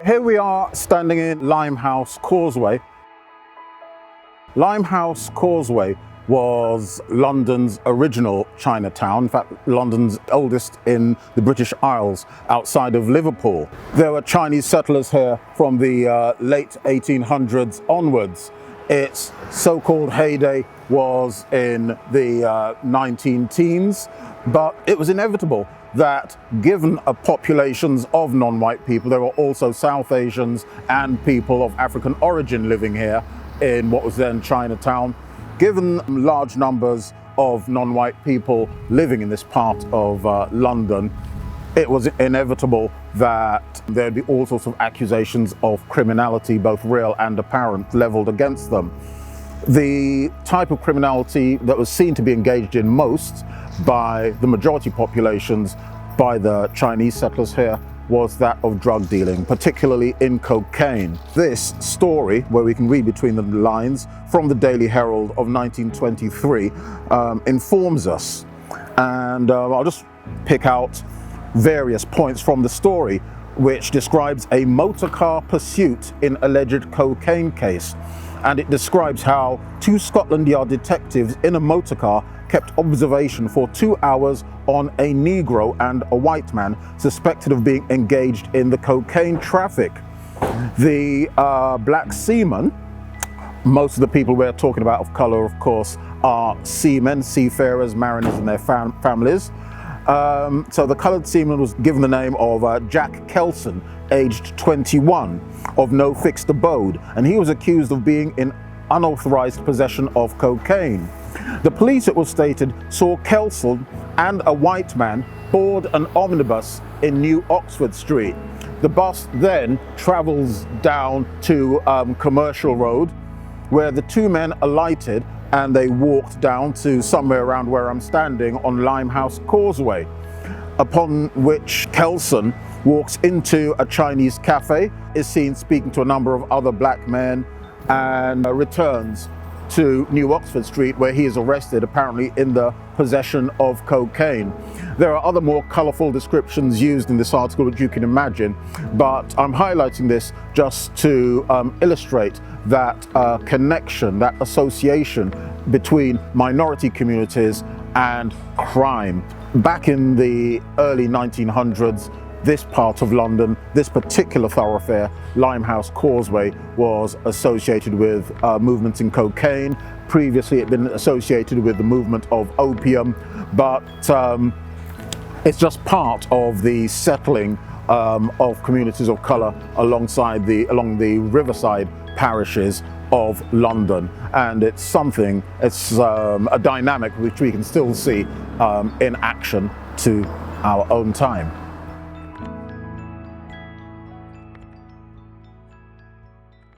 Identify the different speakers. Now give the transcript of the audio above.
Speaker 1: Here we are standing in Limehouse Causeway. Limehouse Causeway was London's original Chinatown, in fact London's oldest in the British Isles outside of Liverpool. There were Chinese settlers here from the late 1800s onwards. Its so-called heyday was in the 19-teens, but it was inevitable that given populations of non-white people, there were also South Asians and people of African origin living here in what was then Chinatown. Given large numbers of non-white people living in this part of London, it was inevitable that there'd be all sorts of accusations of criminality, both real and apparent, leveled against them. The type of criminality that was seen to be engaged in most by the majority populations, by the Chinese settlers here, was that of drug dealing, particularly in cocaine. This story, where we can read between the lines from the Daily Herald of 1923, informs us. And I'll just pick out various points from the story, which describes a motor car pursuit in alleged cocaine case. And it describes how two Scotland Yard detectives in a motor car kept observation for 2 hours on a Negro and a white man suspected of being engaged in the cocaine traffic. The black seamen, most of the people we're talking about of color, of course, are seamen, seafarers, mariners and their families. So the colored seaman was given the name of Jack Kelson, aged 21, of no fixed abode, and he was accused of being in unauthorized possession of cocaine. The police, it was stated, saw Kelson and a white man board an omnibus in New Oxford Street. The bus then travels down to Commercial Road, where the two men alighted and they walked down to somewhere around where I'm standing on Limehouse Causeway, upon which Kelson walks into a Chinese cafe, is seen speaking to a number of other black men, and returns to New Oxford Street, where he is arrested, apparently in the possession of cocaine. There are other more colourful descriptions used in this article that you can imagine, but I'm highlighting this just to illustrate that connection, that association between minority communities and crime. Back in the early 1900s, this part of London, this particular thoroughfare, Limehouse Causeway, was associated with movements in cocaine. Previously, it had been associated with the movement of opium, but it's just part of the settling of communities of colour along the riverside parishes of London, and it's a dynamic which we can still see in action to our own time.